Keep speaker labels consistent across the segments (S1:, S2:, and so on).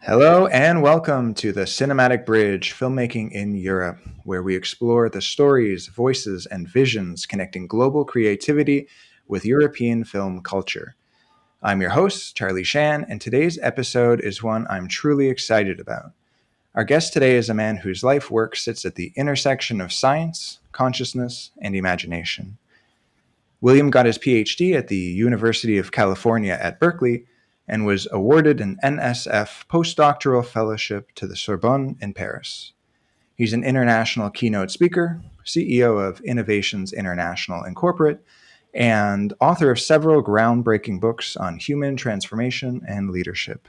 S1: Hello and welcome to the Cinematic Bridge Filmmaking in Europe, where we explore the stories, voices, and visions connecting global creativity with European film culture. I'm your host, Charlie Shan, and today's episode is one I'm truly excited about. Our guest today is a man whose life work sits at the intersection of science, consciousness, and imagination. William got his PhD at the University of California at Berkeley and was awarded an NSF postdoctoral fellowship to the Sorbonne in Paris. He's an international keynote speaker, CEO of Innovations International Incorporate, and author of several groundbreaking books on human transformation and leadership.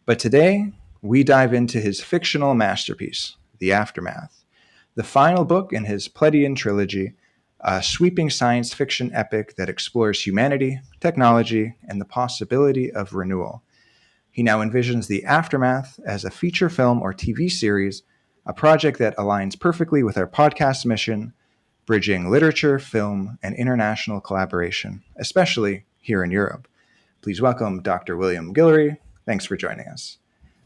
S1: But today, we dive into his fictional masterpiece, The Aftermath, the final book in his Pleiadian Trilogy, a sweeping science fiction epic that explores humanity, technology, and the possibility of renewal. He now envisions The Aftermath as a feature film or TV series, a project that aligns perfectly with our podcast mission, bridging literature, film, and international collaboration, especially here in Europe. Please welcome Dr. William Guillory. Thanks for joining us.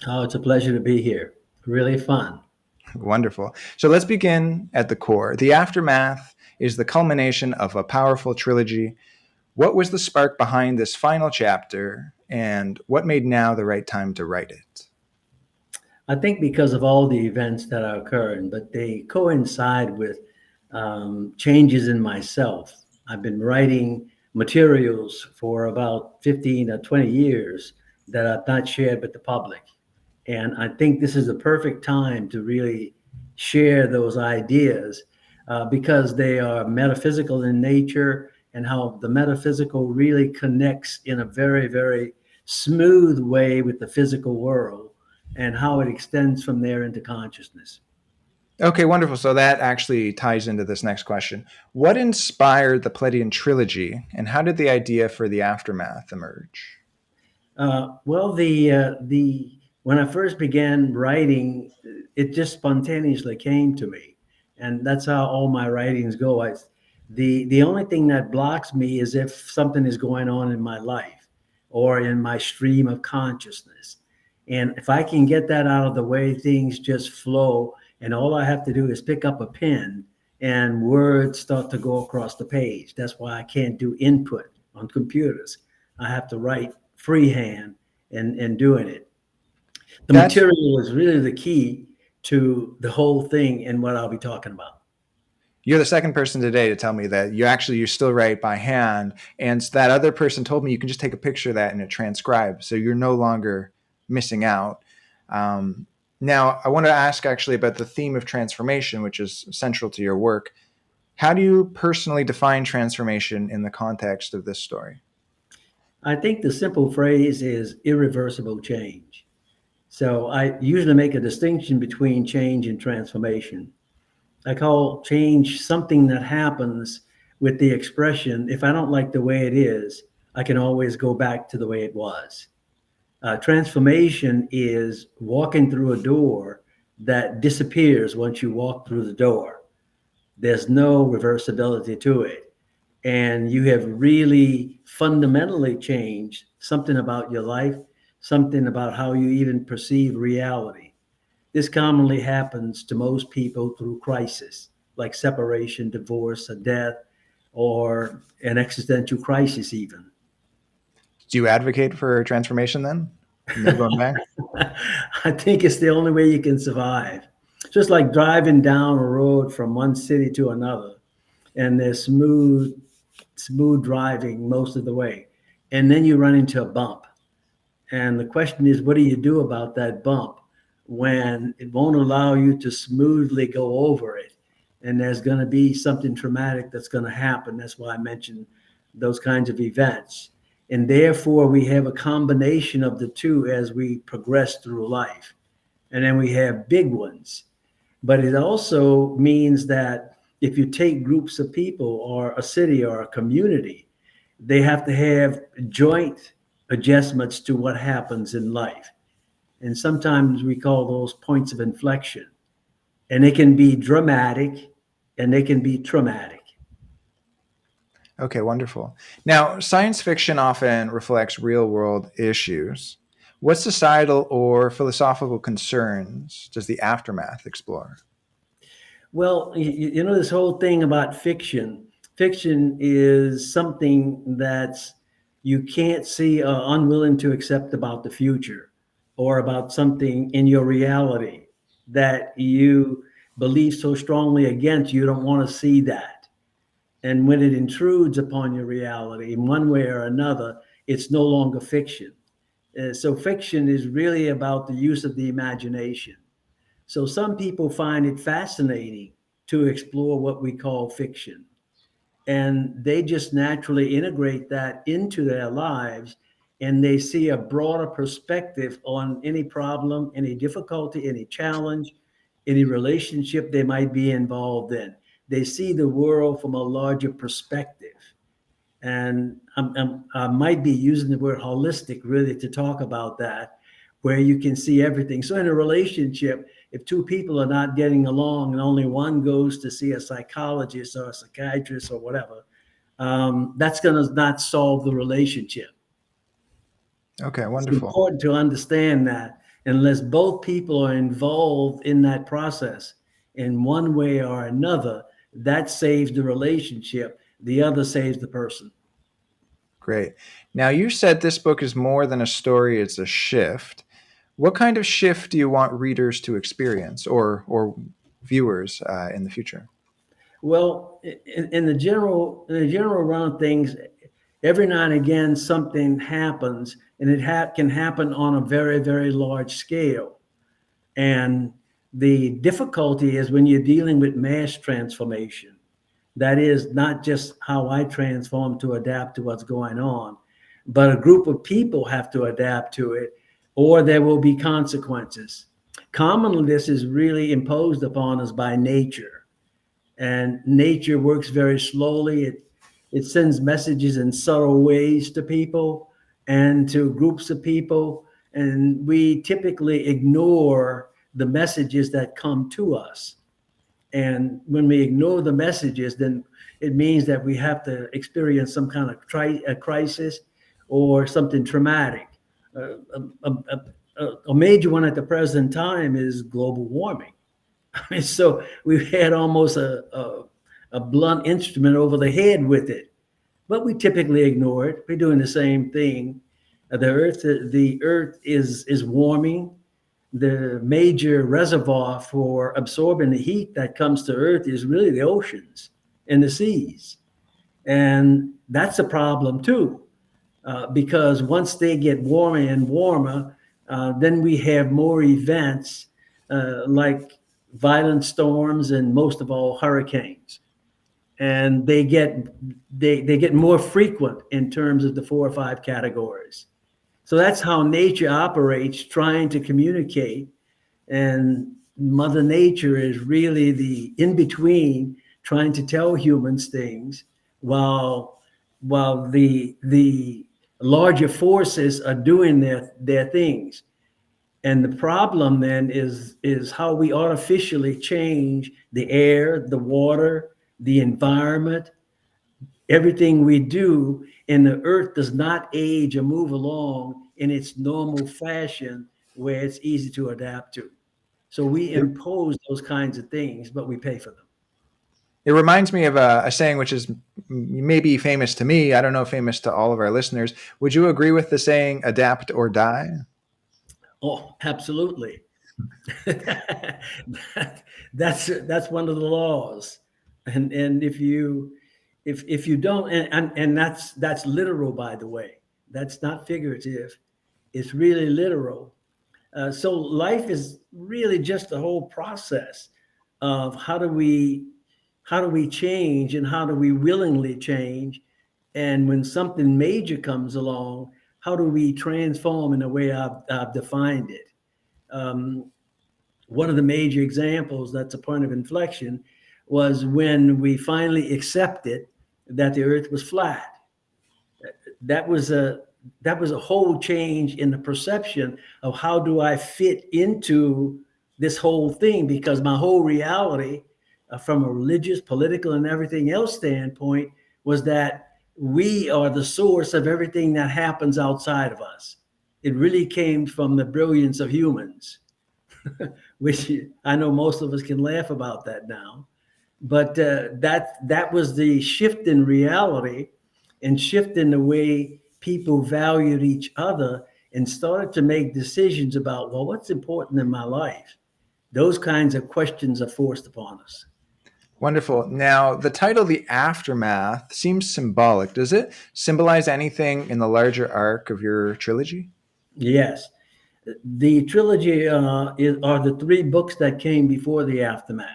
S2: Oh, it's a pleasure to be here. Really fun.
S1: Wonderful. So let's begin at the core. The Aftermath is the culmination of a powerful trilogy. What was the spark behind this final chapter, and what made now the right time to write it?
S2: I think because of all the events that are occurring, but they coincide with changes in myself. I've been writing materials for about 15 or 20 years that I've not shared with the public. And I think this is the perfect time to really share those ideas because they are metaphysical in nature, and how the metaphysical really connects in a very, very smooth way with the physical world, and how it extends from there into consciousness.
S1: Okay, wonderful. So that actually ties into this next question. What inspired the Pleiadian Trilogy, and how did the idea for The Aftermath emerge?
S2: The when I first began writing, it just spontaneously came to me, and that's how all my writings go. The only thing that blocks me is if something is going on in my life or in my stream of consciousness, and if I can get that out of the way, things just flow, and all I have to do is pick up a pen, and words start to go across the page. That's why I can't do input on computers. I have to write freehand and doing it. The
S1: That's
S2: material is really the key to the whole thing and what I'll be talking about.
S1: You're the second person today to tell me that you still write by hand, and that other person told me you can just take a picture of that and it transcribes, so you're no longer missing out. Now, I want to ask actually about the theme of transformation, which is central to your work. How do you personally define transformation in the context of this story?
S2: I think the simple phrase is irreversible change. So I usually make a distinction between change and transformation. I call change something that happens with the expression, if I don't like the way it is, I can always go back to the way it was. Transformation is walking through a door that disappears once you walk through the door. There's no reversibility to it. And you have really fundamentally changed something about your life, something about how you even perceive reality. This commonly happens to most people through crisis, like separation, divorce, a death, or an existential crisis even.
S1: Do you advocate for transformation then? Never going back?
S2: I think it's the only way you can survive. Just like driving down a road from one city to another, and there's smooth driving most of the way. And then you run into a bump. And the question is, what do you do about that bump when it won't allow you to smoothly go over it? And there's going to be something traumatic that's going to happen. That's why I mentioned those kinds of events. And therefore, we have a combination of the two as we progress through life. And then we have big ones. But it also means that if you take groups of people or a city or a community, they have to have joint adjustments to what happens in life. And sometimes we call those points of inflection. And they can be dramatic and they can be traumatic.
S1: Okay, wonderful. Now, science fiction often reflects real world issues. What societal or philosophical concerns does the aftermath explore?
S2: Well, you know, this whole thing about fiction. Fiction is something that's you can't see or unwilling to accept about the future or about something in your reality that you believe so strongly against, you don't want to see that. And when it intrudes upon your reality in one way or another, it's no longer fiction. So fiction is really about the use of the imagination. So some people find it fascinating to explore what we call fiction. And they just naturally integrate that into their lives, and they see a broader perspective on any problem, any difficulty, any challenge, any relationship they might be involved in. They see the world from a larger perspective. And I might be using the word holistic really to talk about that, where you can see everything. So in a relationship, if two people are not getting along and only one goes to see a psychologist or a psychiatrist or whatever, that's going to not solve the relationship.
S1: Okay,
S2: It's
S1: wonderful.
S2: important to understand that unless both people are involved in that process in one way or another, that saves the relationship. The other saves the person.
S1: Great. Now, you said this book is more than a story, it's a shift. What kind of shift do you want readers to experience or viewers in the future?
S2: Well, in the general run of things, every now and again something happens, and it can happen on a very, very large scale. And the difficulty is when you're dealing with mass transformation. That is not just how I transform to adapt to what's going on, but a group of people have to adapt to it, or there will be consequences. Commonly, this is really imposed upon us by nature, and nature works very slowly. It sends messages in subtle ways to people and to groups of people, and we typically ignore the messages that come to us. And when we ignore the messages, then it means that we have to experience some kind of a crisis or something traumatic. Uh, a, a, a major one at the present time is global warming. So we've had almost a blunt instrument over the head with it, but we typically ignore it. We're doing the same thing. The earth is warming. The major reservoir for absorbing the heat that comes to earth is really the oceans and the seas. And that's a problem too, because once they get warmer and warmer, then we have more events like violent storms and most of all hurricanes. And they get more frequent in terms of the 4 or 5 categories. So that's how nature operates, trying to communicate. And Mother Nature is really the in between, trying to tell humans things while the larger forces are doing their things. And the problem then is how we artificially change the air, the water, the environment, everything we do, and the earth does not age or move along in its normal fashion where it's easy to adapt to. So we
S1: It,
S2: impose those kinds of things, but we pay for them.
S1: it reminds me of a saying which is maybe famous to me. I don't know, famous to all of our listeners. Would you agree with the saying, adapt or die?
S2: Oh, absolutely. that, that's one of the laws. And if you don't, and that's literal, by the way. That's not figurative. It's really literal. So life is really just the whole process of how do we change and how do we willingly change, and when something major comes along, how do we transform in the way I've defined it. Um, One of the major examples that's a point of inflection was when we finally accepted that the earth was flat. That was a whole change in the perception of how do I fit into this whole thing, because my whole reality, from a religious, political, and everything else standpoint, was that we are the source of everything that happens outside of us. it really came from the brilliance of humans, which I know most of us can laugh about that now. But that was the shift in reality and shift in the way people valued each other and started to make decisions about, well, what's important in my life? Those kinds of questions are forced upon us.
S1: Wonderful. Now, the title, The Aftermath, seems symbolic. Does it symbolize anything in the larger arc of your trilogy?
S2: Yes. The trilogy are the three books that came before the aftermath.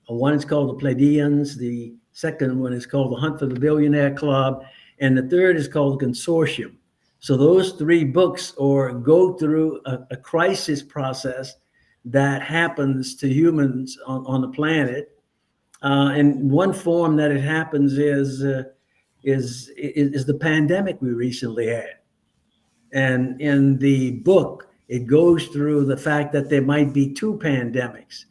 S2: One is called the Pleiadians. The second one is called the Hunt for the Billionaire Club. And the third is called the Consortium. So those three books go through a crisis process that happens to humans on the planet. And one form that it happens is the pandemic we recently had. And in the book, it goes through the fact that there might be two pandemics.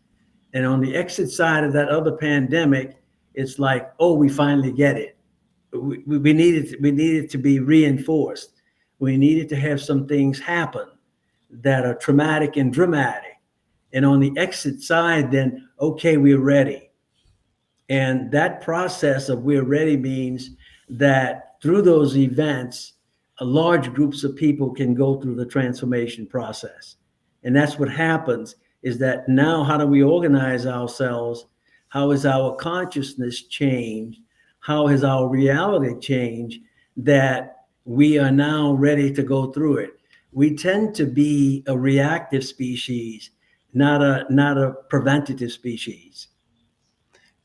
S2: And on the exit side of that other pandemic, it's like, oh, we finally get it. We needed to be reinforced. We needed to have some things happen that are traumatic and dramatic. And on the exit side, then, okay, we're ready. And that process of we're ready means that through those events, large groups of people can go through the transformation process. And that's what happens is that now how do we organize ourselves? How is our consciousness changed? How has our reality changed that we are now ready to go through it? We tend to be a reactive species, not a preventative species.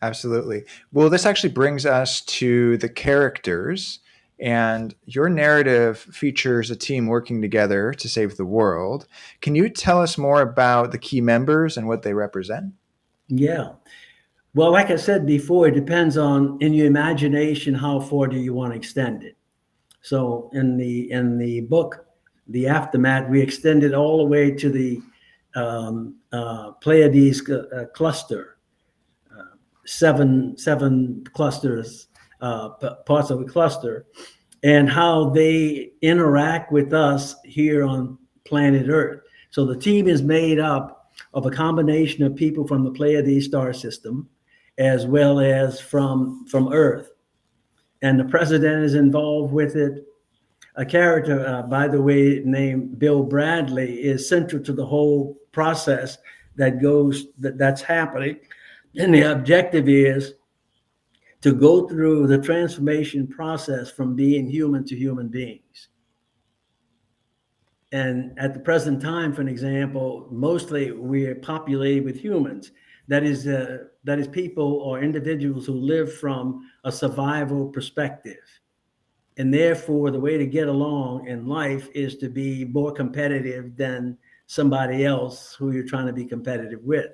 S1: Absolutely. Well, this actually brings us to the characters. And your narrative features a team working together to save the world. Can you tell us more about the key members and what they represent?
S2: Yeah. Well, like I said before, it depends on in your imagination how far do you want to extend it. So in the book, The Aftermath, we extended all the way to the Pleiades cluster, seven clusters, parts of a cluster, and how they interact with us here on planet Earth. So the team is made up of a combination of people from the Pleiades star system, as well as from Earth. And the president is involved with it. A character, by the way, named Bill Bradley, is central to the whole process that's happening. And the objective is to go through the transformation process from being human to human beings. And at the present time, for an example, mostly we're populated with humans. That is people or individuals who live from a survival perspective. And therefore, the way to get along in life is to be more competitive than somebody else who you're trying to be competitive with.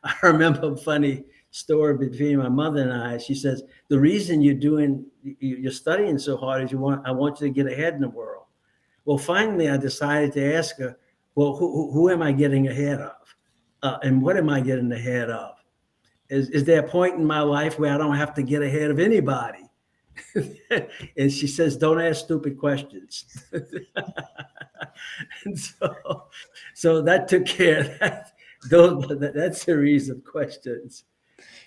S2: I remember a funny story between my mother and I. She says, the reason you're studying so hard is I want you to get ahead in the world. Well, finally, I decided to ask her, well, who am I getting ahead of? And what am I getting ahead of? Is there a point in my life where I don't have to get ahead of anybody? And she says, don't ask stupid questions. And so that took care of that series of questions.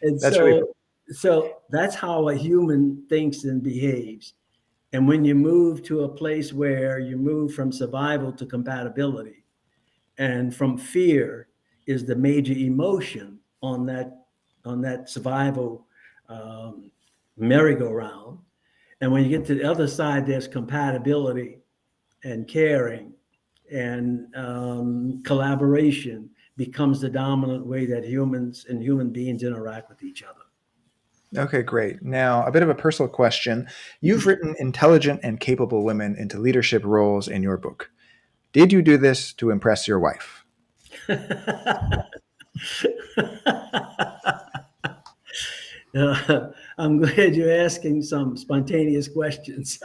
S2: And
S1: That's really
S2: so that's how a human thinks and behaves. And when you move to a place where you move from survival to compatibility, and from fear is the major emotion on that survival merry-go-round. And when you get to the other side, there's compatibility and caring and collaboration becomes the dominant way that humans and human beings interact with each other.
S1: Okay, great. Now, a bit of a personal question. You've written intelligent and capable women into leadership roles in your book. Did you do this to impress your wife?
S2: I'm glad you're asking some spontaneous questions.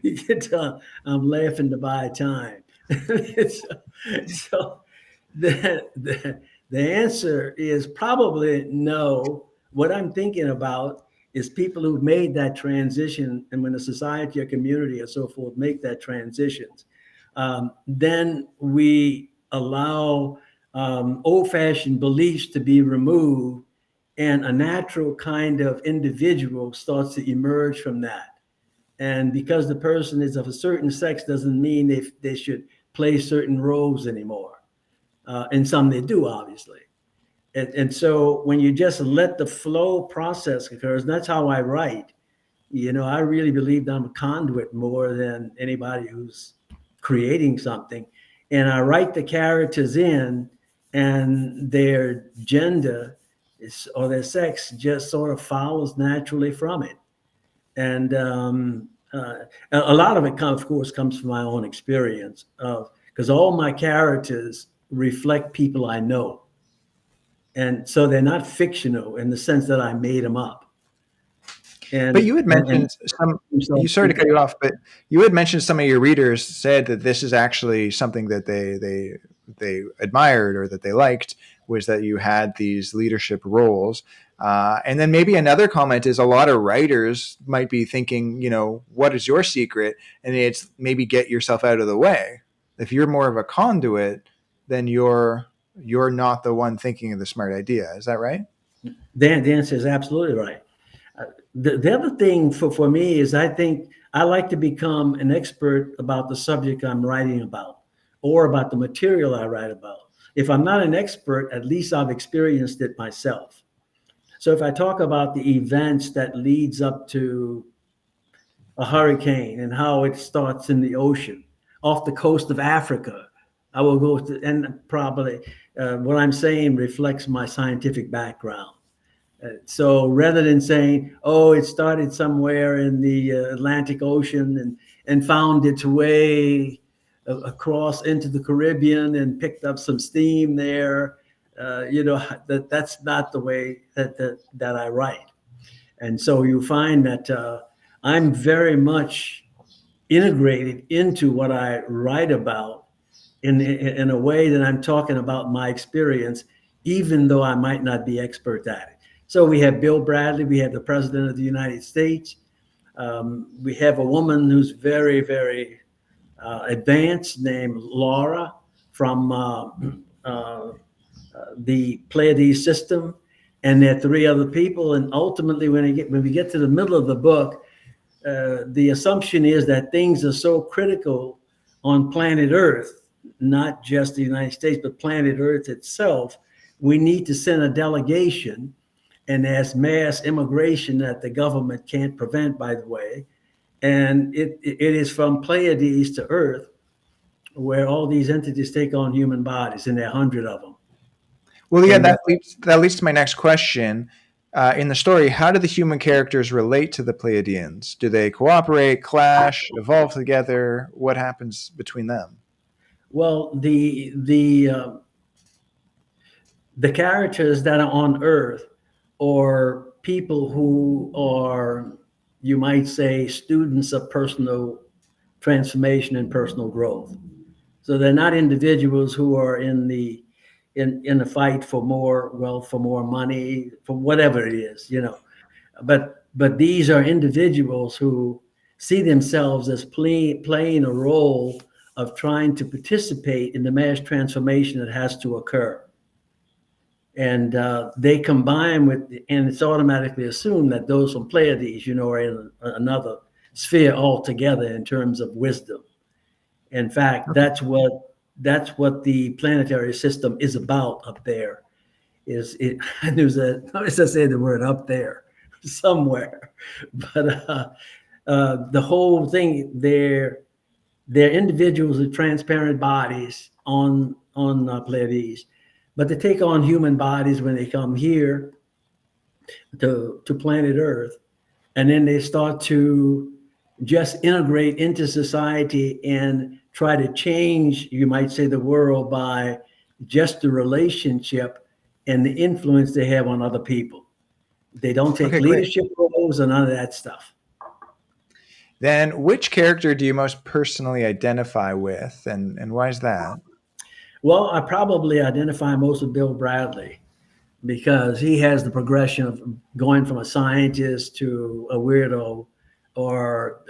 S2: You can tell I'm laughing to buy time. So the answer is probably no. What I'm thinking about is people who've made that transition, and when a society or community or so forth make that transitions, then we allow old-fashioned beliefs to be removed, and a natural kind of individual starts to emerge from that. And because the person is of a certain sex doesn't mean they should play certain roles anymore. And some they do, obviously. And so when you just let the flow process occur, and that's how I write. I really believe I'm a conduit more than anybody who's creating something. And I write the characters in, and their gender or their sex just sort of follows naturally from it. And a lot of it, of course, comes from my own experience, because all my characters reflect people I know. And so they're not fictional in the sense that I made them up.
S1: But
S2: And
S1: you had mentioned some. You sorry to cut you off, but you had mentioned some of your readers said that this is actually something that they admired or that they liked, was that you had these leadership roles. And then maybe another comment is a lot of writers might be thinking, what is your secret? And it's maybe get yourself out of the way. If you're more of a conduit, then you're not the one thinking of the smart idea. Is that right?
S2: Dan is absolutely right. The other thing for me is I think I like to become an expert about the subject I'm writing about, or about the material I write about. If I'm not an expert, at least I've experienced it myself. So if I talk about the events that leads up to a hurricane and how it starts in the ocean off the coast of Africa, I will go to, and probably what I'm saying reflects my scientific background. So rather than saying, oh, it started somewhere in the Atlantic Ocean and found its way across into the Caribbean and picked up some steam there, that's not the way that I write. And so you find that I'm very much integrated into what I write about in a way that I'm talking about my experience, even though I might not be expert at it. So we have Bill Bradley, we have the President of the United States. We have a woman who's very, very advanced named Laura from the Pleiadian system. And there are three other people. And ultimately, when we get to the middle of the book, the assumption is that things are so critical on planet Earth, not just the United States, but planet Earth itself. We need to send a delegation, and there's mass immigration that the government can't prevent, by the way. And it is from Pleiades to Earth, where all these entities take on human bodies, and there are 100 of them.
S1: Well, yeah,
S2: And
S1: that leads to my next question. In the story, how do the human characters relate to the Pleiadians? Do they cooperate, clash, evolve together? What happens between them?
S2: well, the characters that are on Earth, or people who are, you might say, students of personal transformation and personal growth. So they're not individuals who are in the fight for more wealth, for more money, for whatever it is, But these are individuals who see themselves as playing a role of trying to participate in the mass transformation that has to occur. And they combine with, and it's automatically assumed that those from Pleiades, are in another sphere altogether in terms of wisdom. In fact, that's what the planetary system is about up there. Is it? Notice I say the word up there somewhere, but the whole thing, they're individuals with transparent bodies on Pleiades, but they take on human bodies when they come here to planet Earth, and then they start to just integrate into society and try to change, you might say, the world by just the relationship and the influence they have on other people. They don't take
S1: Okay, great.
S2: leadership roles and none of that stuff.
S1: Then, which character do you most personally identify with, and why is that?
S2: Well, I probably identify most with Bill Bradley. because he has the progression of going from a scientist to a weirdo, or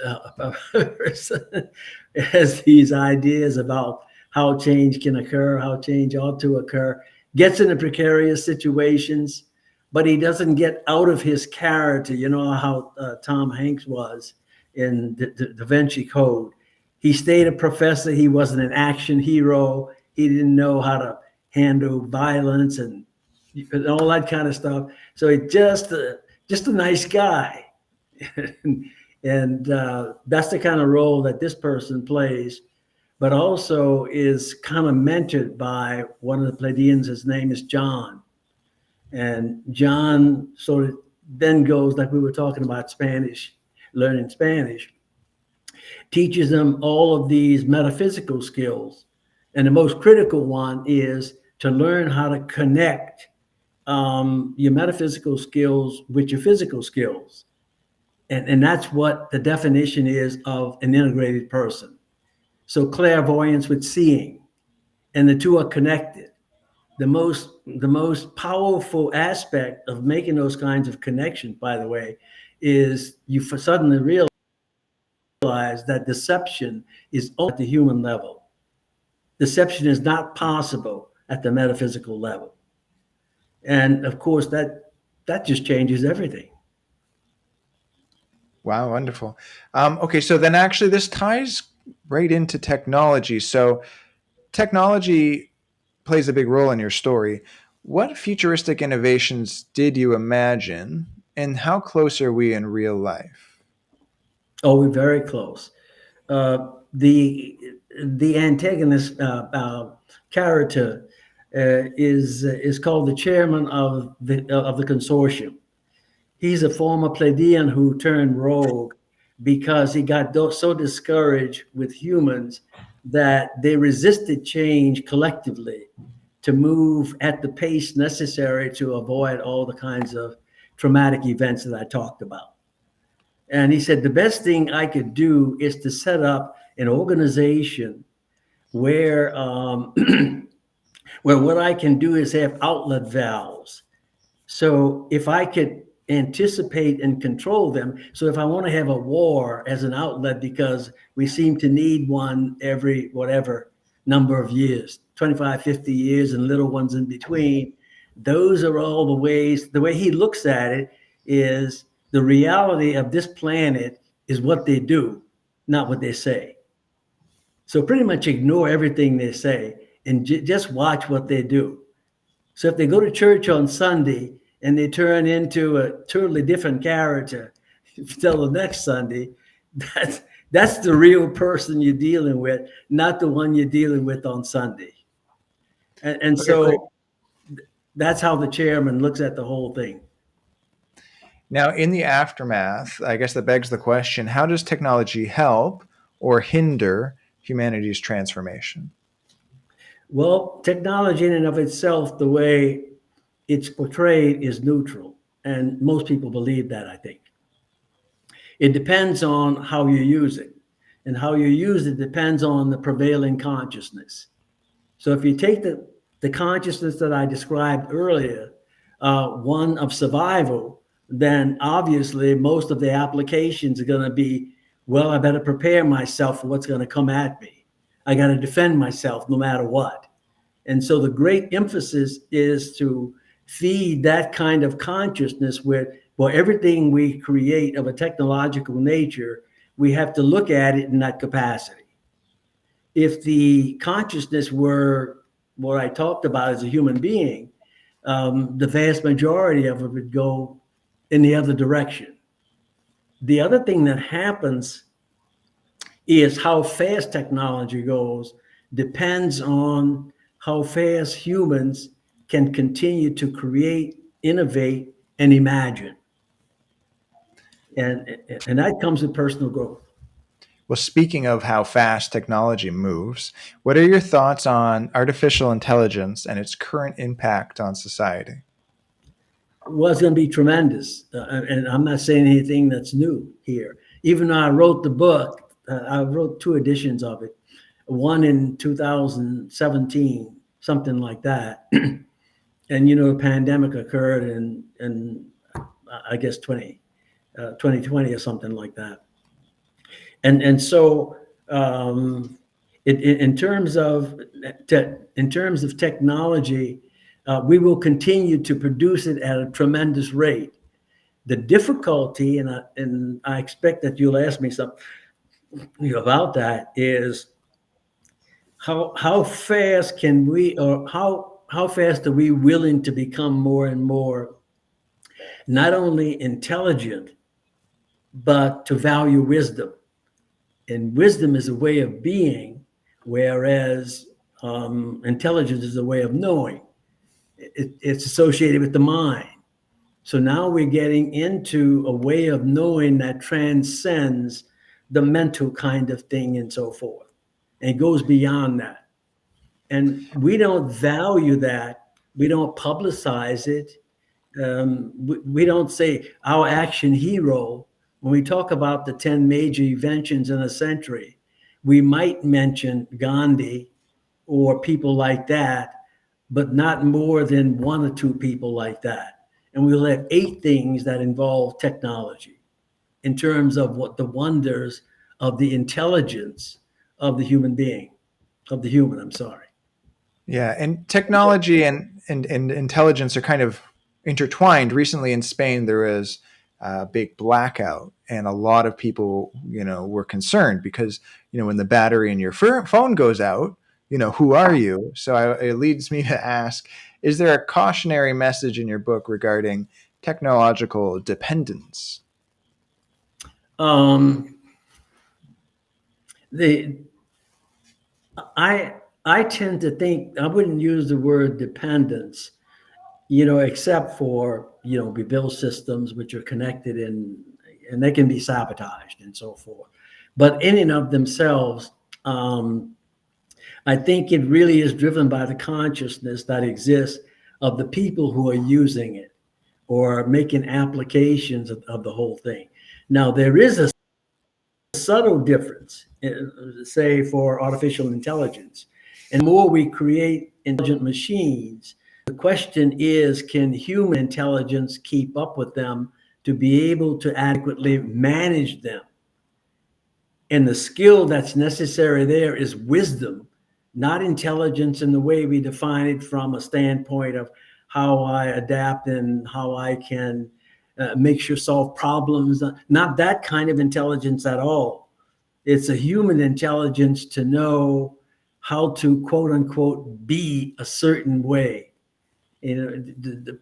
S2: a person has these ideas about how change can occur, how change ought to occur, gets into precarious situations, but he doesn't get out of his character. You know how Tom Hanks was in the Da Vinci Code. He stayed a professor. He wasn't an action hero. He didn't know how to handle violence and all that kind of stuff. So he just a nice guy. And that's the kind of role that this person plays, but also is kind of mentored by one of the Pleiadians. His name is John. And John sort of then goes, like we were talking about Spanish, learning Spanish, teaches them all of these metaphysical skills. And the most critical one is to learn how to connect your metaphysical skills with your physical skills. And that's what the definition is of an integrated person. So clairvoyance with seeing, and the two are connected. The most powerful aspect of making those kinds of connections, by the way, is you suddenly realize that deception is only at the human level. Deception is not possible at the metaphysical level. And of course, that just changes everything.
S1: Wow, wonderful. Okay, so then actually this ties right into technology. So technology plays a big role in your story. What futuristic innovations did you imagine, and how close are we in real life?
S2: Oh, we're very close. The antagonist character is called the chairman of the consortium. He's a former Pleiadian who turned rogue because he got so discouraged with humans that they resisted change collectively to move at the pace necessary to avoid all the kinds of traumatic events that I talked about. And he said, the best thing I could do is to set up an organization where where what I can do is have outlet valves. So if I could anticipate and control them, so if I want to have a war as an outlet, because we seem to need one every whatever number of years, 25, 50 years, and little ones in between, those are all the ways. The way he looks at it is the reality of this planet is what they do, not what they say. So pretty much ignore everything they say and just watch what they do. So if they go to church on Sunday and they turn into a totally different character till the next Sunday, that's the real person you're dealing with, not the one you're dealing with on Sunday. And
S1: Okay, great.
S2: so that's how the chairman looks at the whole thing.
S1: Now, in the aftermath, I guess that begs the question, how does technology help or hinder humanity's transformation?
S2: Well, technology in and of itself, the way it's portrayed, is neutral. And most people believe that, I think. It depends on how you use it. And how you use it depends on the prevailing consciousness. So if you take the consciousness that I described earlier, one of survival, then obviously most of the applications are going to be, well, I better prepare myself for what's going to come at me. I got to defend myself no matter what. And so the great emphasis is to feed that kind of consciousness where everything we create of a technological nature, we have to look at it in that capacity. If the consciousness were what I talked about as a human being, the vast majority of it would go in the other direction. The other thing that happens is how fast technology goes depends on how fast humans can continue to create, innovate, and imagine. And that comes with personal growth.
S1: Well, speaking of how fast technology moves, what are your thoughts on artificial intelligence and its current impact on society?
S2: Well, it's going to be tremendous. And I'm not saying anything that's new here. Even though I wrote the book, I wrote 2 editions of it, one in 2017, something like that. And the pandemic occurred in I guess 2020 or something like that. And so in terms of technology, we will continue to produce it at a tremendous rate. The difficulty, and I expect that you'll ask me something about that, is how fast can we, or how fast are we willing to become more and more not only intelligent, but to value wisdom. And wisdom is a way of being, whereas intelligence is a way of knowing. It's associated with the mind. So now we're getting into a way of knowing that transcends the mental kind of thing and so forth, and goes beyond that. And we don't value that. We don't publicize it. We don't say our action hero. When we talk about the 10 major inventions in a century, we might mention Gandhi or people like that, but not more than one or two people like that. And we'll have 8 things that involve technology in terms of what the wonders of the intelligence of the human being, of the human, I'm sorry.
S1: Yeah, and technology and intelligence are kind of intertwined. Recently in Spain, there was a big blackout, and a lot of people, were concerned because, when the battery in your phone goes out, who are you? So it leads me to ask, is there a cautionary message in your book regarding technological dependence?
S2: Um, the I I tend to think I wouldn't use the word dependence, except for, we build systems which are connected and they can be sabotaged and so forth. But in and of themselves, I think it really is driven by the consciousness that exists of the people who are using it or making applications of the whole thing. Now, there is a subtle difference, say, for artificial intelligence. And the more we create intelligent machines, the question is, can human intelligence keep up with them to be able to adequately manage them? And the skill that's necessary there is wisdom, not intelligence in the way we define it from a standpoint of how I adapt and how I can make sure solve problems. Not that kind of intelligence at all. It's a human intelligence to know how to, quote unquote, be a certain way. The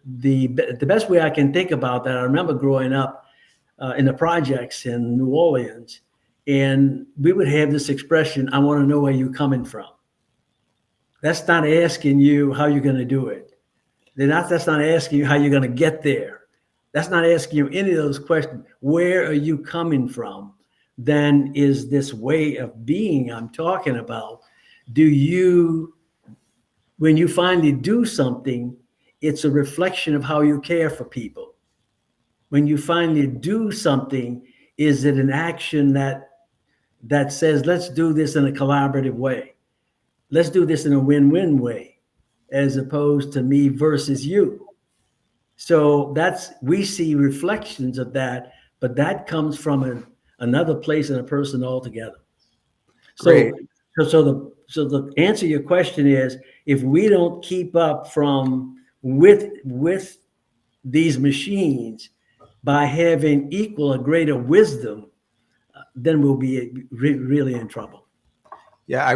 S2: best way I can think about that, I remember growing up in the projects in New Orleans, and we would have this expression, I want to know where you're coming from. That's not asking you how you're going to do it. That's not asking you how you're going to get there. That's not asking you any of those questions. Where are you coming from? Then is this way of being I'm talking about. When you finally do something, it's a reflection of how you care for people. When you finally do something, is it an action that says, let's do this in a collaborative way? Let's do this in a win-win way, as opposed to me versus you. So we see reflections of that, but that comes from another place and a person altogether.
S1: Great.
S2: So the answer to your question is, if we don't keep up with these machines by having equal or greater wisdom, then we'll be really in trouble.
S1: Yeah, I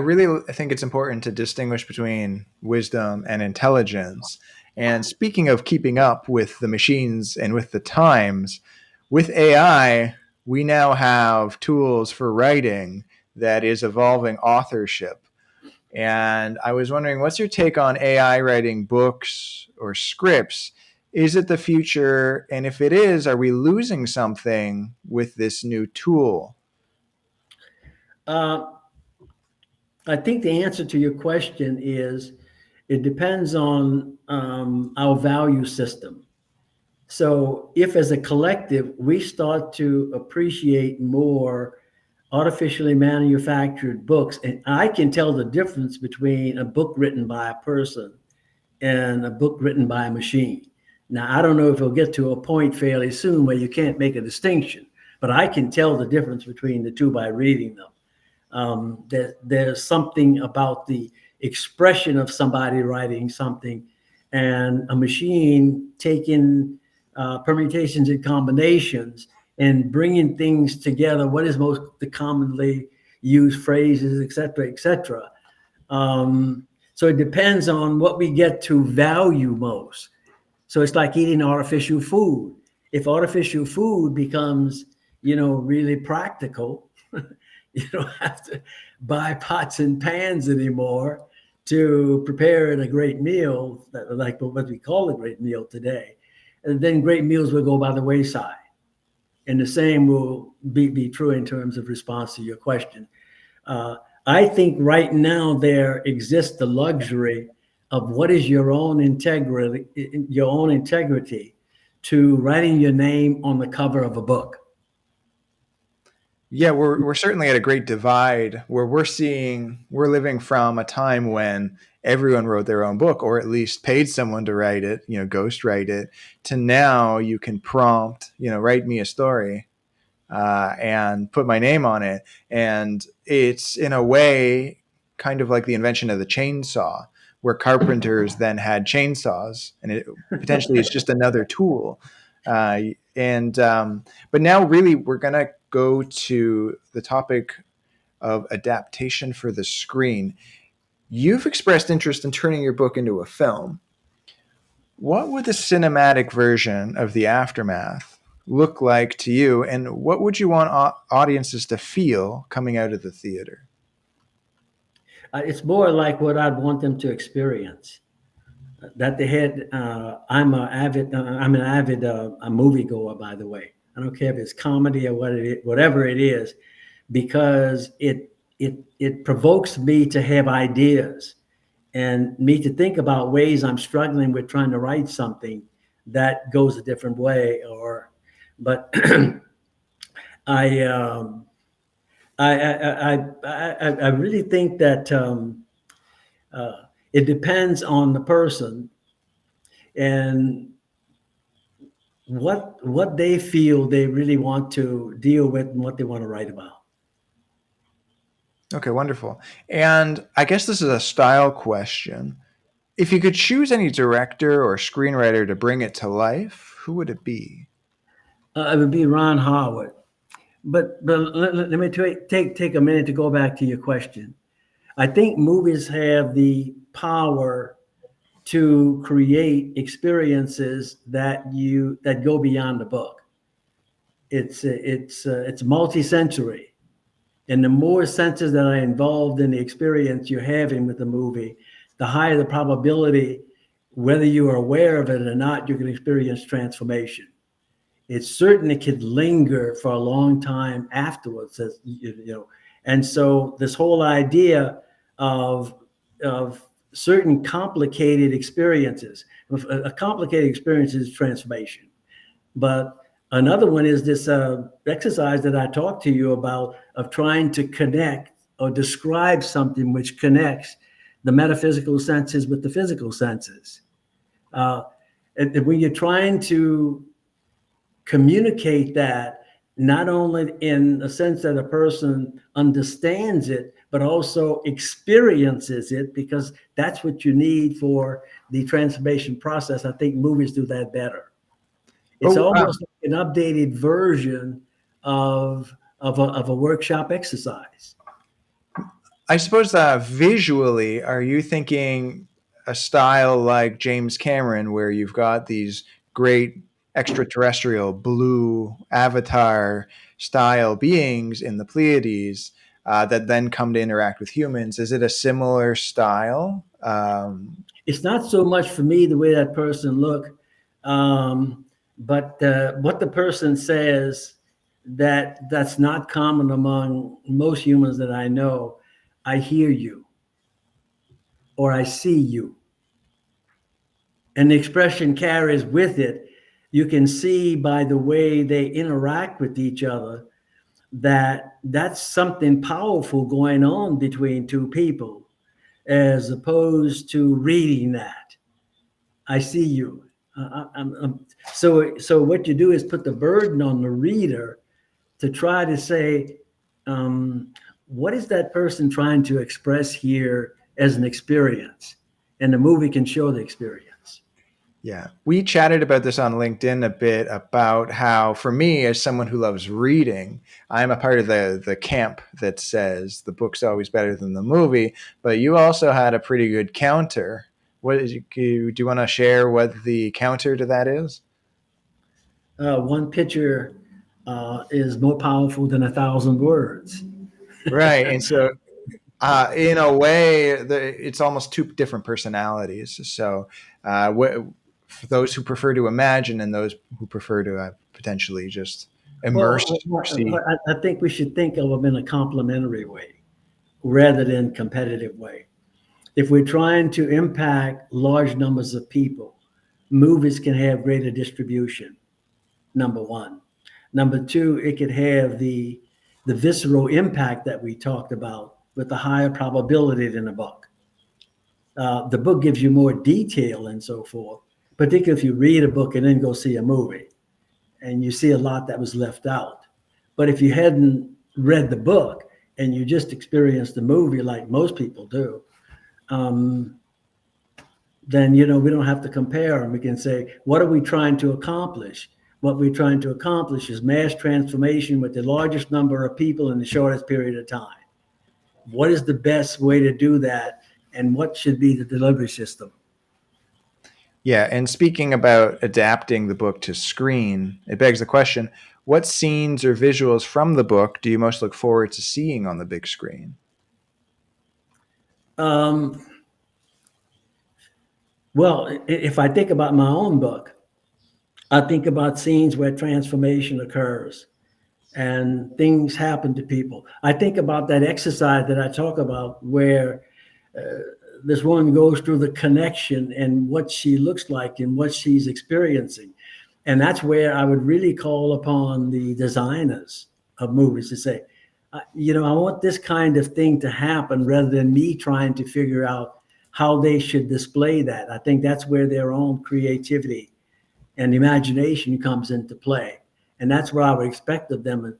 S1: think it's important to distinguish between wisdom and intelligence. And speaking of keeping up with the machines and with the times, with AI, we now have tools for writing that is evolving authorship. And I was wondering, what's your take on AI writing books or scripts? Is it the future? And if it is, are we losing something with this new tool?
S2: Uh, I think the answer to your question is it depends on our value system. So if as a collective, we start to appreciate more artificially manufactured books, and I can tell the difference between a book written by a person and a book written by a machine. Now, I don't know if we'll get to a point fairly soon where you can't make a distinction, but I can tell the difference between the two by reading them. There's something about the expression of somebody writing something and a machine taking permutations and combinations and bringing things together. What is most the commonly used phrases, et cetera, et cetera. So it depends on what we get to value most. So it's like eating artificial food. If artificial food becomes, really practical, you don't have to buy pots and pans anymore to prepare a great meal, like what we call a great meal today. And then great meals will go by the wayside. And the same will be true in terms of response to your question. I think right now there exists the luxury of what is your own integrity to writing your name on the cover of a book.
S1: Yeah, we're certainly at a great divide where we're living from a time when everyone wrote their own book, or at least paid someone to write it, ghost write it, to now you can prompt, write me a story, and put my name on it. And it's in a way kind of like the invention of the chainsaw, where carpenters then had chainsaws, and it potentially it's just another tool. But now really we're going to go to the topic of adaptation for the screen. You've expressed interest in turning your book into a film. What would the cinematic version of The Aftermath look like to you, and what would you want audiences to feel coming out of the theater?
S2: It's more like what I'd want them to experience. That they had. I'm an avid a moviegoer, by the way. I don't care if it's comedy or whatever it is, because it provokes me to have ideas and me to think about ways I'm struggling with trying to write something that goes a different way. But I really think that it depends on the person and what they feel they really want to deal with and what they want to write about.
S1: Okay, wonderful. And I guess this is a style question. If you could choose any director or screenwriter to bring it to life, who would it be?
S2: It would be Ron Howard. But let me take a minute to go back to your question. I think movies have the power to create experiences that go beyond the book. It's multi-sensory, and the more senses that are involved in the experience you're having with the movie, the higher the probability, whether you are aware of it or not, you can experience transformation. It certainly could linger for a long time afterwards, And so this whole idea of certain complicated experiences, a complicated experience is transformation. But another one is this exercise that I talked to you about of trying to connect or describe something which connects the metaphysical senses with the physical senses. And when you're trying to communicate that, not only in the sense that a person understands it, but also experiences it, because that's what you need for the transformation process. I think movies do that better. It's almost like an updated version of a workshop exercise.
S1: I suppose visually, are you thinking a style like James Cameron, where you've got these great extraterrestrial blue avatar style beings in the Pleiades that then come to interact with humans? Is it a similar style?
S2: It's not so much for me the way that person look, but what the person says that's not common among most humans that I know. I hear you, or I see you. And the expression carries with it. You can see by the way they interact with each other that that's something powerful going on between two people, as opposed to reading that. I see you. So what you do is put the burden on the reader to try to say, what is that person trying to express here as an experience? And the movie can show the experience.
S1: Yeah. We chatted about this on LinkedIn a bit about how, for me, as someone who loves reading, I'm a part of the camp that says the book's always better than the movie. But you also had a pretty good counter. Do you want to share what the counter to that is?
S2: One picture is more powerful than 1,000 words.
S1: Right. And so in a way, it's almost two different personalities. So, for those who prefer to imagine and those who prefer to potentially just
S2: Well,
S1: immerse or see.
S2: I think we should think of them in a complementary way rather than competitive way. If we're trying to impact large numbers of people, movies can have greater distribution, number one. Number two, it could have the visceral impact that we talked about with a higher probability than a book. The book gives you more detail and so forth, particularly if you read a book and then go see a movie and you see a lot that was left out. But if you hadn't read the book and you just experienced the movie like most people do, then we don't have to compare them. We can say, what are we trying to accomplish? What we're trying to accomplish is mass transformation with the largest number of people in the shortest period of time. What is the best way to do that? And what should be the delivery system?
S1: Yeah. And speaking about adapting the book to screen, it begs the question, what scenes or visuals from the book do you most look forward to seeing on the big screen?
S2: Well, if I think about my own book, I think about scenes where transformation occurs and things happen to people. I think about that exercise that I talk about where this woman goes through the connection and what she looks like and what she's experiencing. And that's where I would really call upon the designers of movies to say, I want this kind of thing to happen rather than me trying to figure out how they should display that. I think that's where their own creativity and imagination comes into play. And that's what I would expect of them. And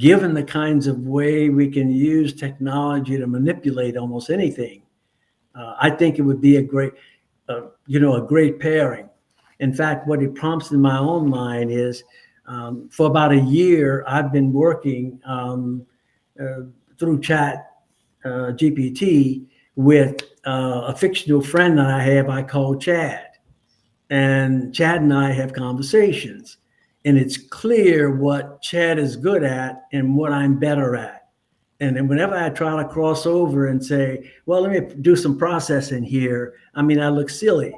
S2: given the kinds of way we can use technology to manipulate almost anything, I think it would be a great pairing. In fact, what it prompts in my own mind is for about a year, I've been working through Chat GPT with a fictional friend that I have I call Chad. And Chad and I have conversations. And it's clear what Chad is good at and what I'm better at. And then whenever I try to cross over and say, well, let me do some processing here, I look silly.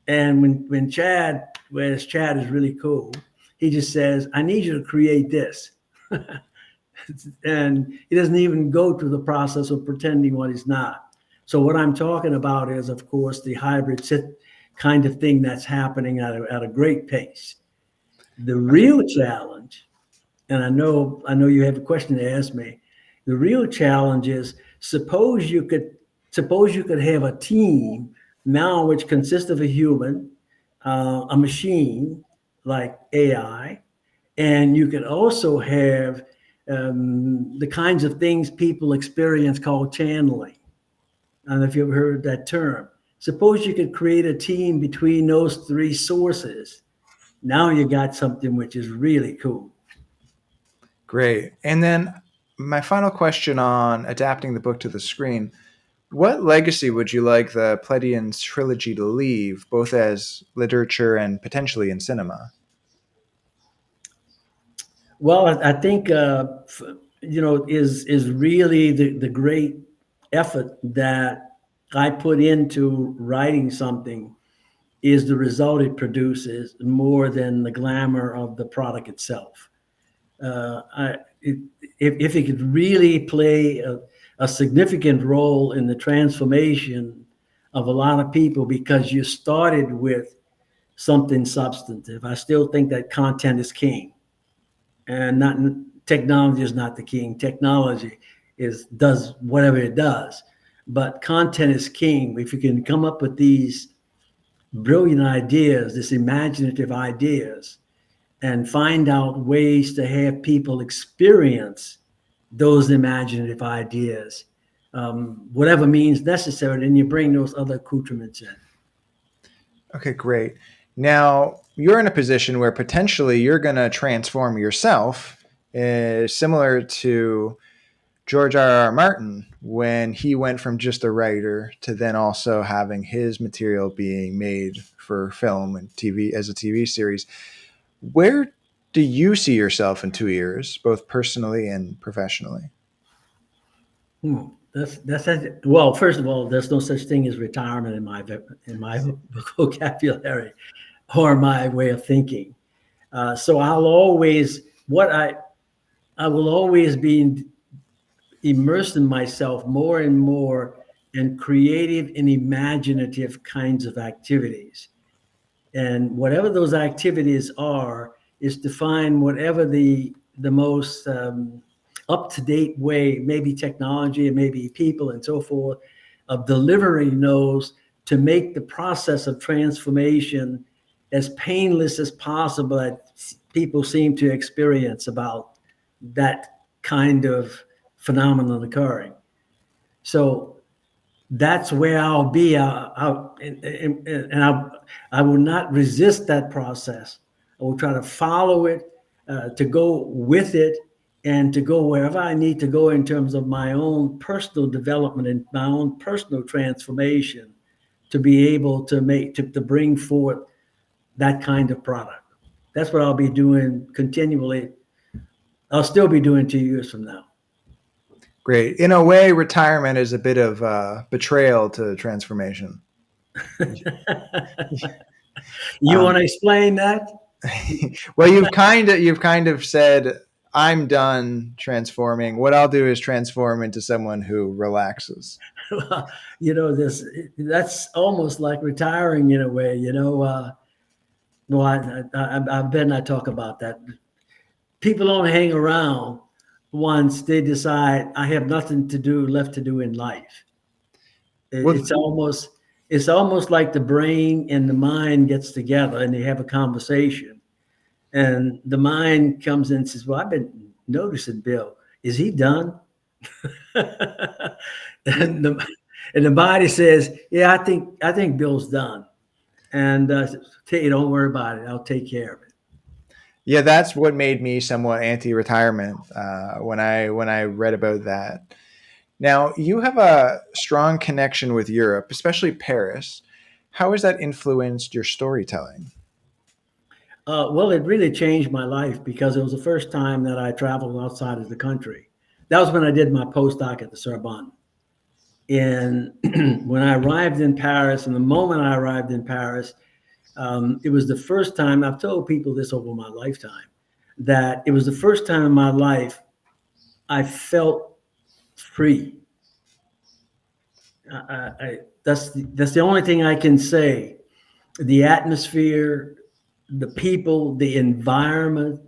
S2: And when Chad is really cool, he just says, I need you to create this. And he doesn't even go through the process of pretending what he's not. So what I'm talking about is, of course, the hybrid kind of thing that's happening at a great pace. The real challenge, and I know you have a question to ask me. The real challenge is suppose you could have a team now which consists of a human, a machine like AI, and you could also have the kinds of things people experience called channeling. I don't know if you ever heard that term. Suppose you could create a team between those three sources. Now you got something which is really cool.
S1: Great. And then my final question on adapting the book to the screen. What legacy would you like the Pleiadian Trilogy to leave, both as literature and potentially in cinema?
S2: Well, I think is really the great effort that I put into writing something is the result it produces more than the glamour of the product itself. If it could really play a significant role in the transformation of a lot of people because you started with something substantive, I still think that content is king, and not technology is not the king. Technology does whatever it does, but content is king. If you can come up with these brilliant ideas, this imaginative ideas, and find out ways to have people experience those imaginative ideas, whatever means necessary. Then you bring those other accoutrements in.
S1: Okay, great. Now, you're in a position where potentially you're going to transform yourself, similar to George R. R. Martin when he went from just a writer to then also having his material being made for film and TV as a TV series. Where do you see yourself in 2 years, both personally and professionally?
S2: That's well. First of all, there's no such thing as retirement in my vocabulary or my way of thinking. So I'll always what I will always be immersing myself more and more in creative and imaginative kinds of activities. And whatever those activities are, is to find whatever the most up to date way, maybe technology and maybe people and so forth, of delivering those to make the process of transformation as painless as possible that people seem to experience about that kind of phenomenon occurring. So that's where I'll be. I will not resist that process. I will try to follow it, to go with it, and to go wherever I need to go in terms of my own personal development and my own personal transformation to be able to to bring forth that kind of product. That's what I'll be doing continually. I'll still be doing 2 years from now.
S1: Great. In a way, retirement is a bit of betrayal to transformation.
S2: You want to explain that?
S1: Well, you've kind of said I'm done transforming. What I'll do is transform into someone who relaxes.
S2: Well, this that's almost like retiring in a way. Well, I bet I talk about that. People don't hang around once they decide I have nothing to do left to do in life.
S1: Well,
S2: It's almost like the brain and the mind gets together and they have a conversation, and the mind comes in and says, "Well, I've been noticing Bill. Is he done?" and the and the body says, "Yeah, I think Bill's done." And hey, don't worry about it. I'll take care of it.
S1: yeah, that's what made me somewhat anti-retirement when I read about that. Now, you have a strong connection with Europe, especially Paris. How has that influenced your storytelling?
S2: Well, it really changed my life because it was the first time that I traveled outside of the country. That was when I did my postdoc at the Sorbonne. And when I arrived in Paris, and the moment I arrived in Paris, it was the first time, I've told people this over my lifetime, that it was the first time in my life I felt free. That's the only thing I can say. The atmosphere, the people, the environment,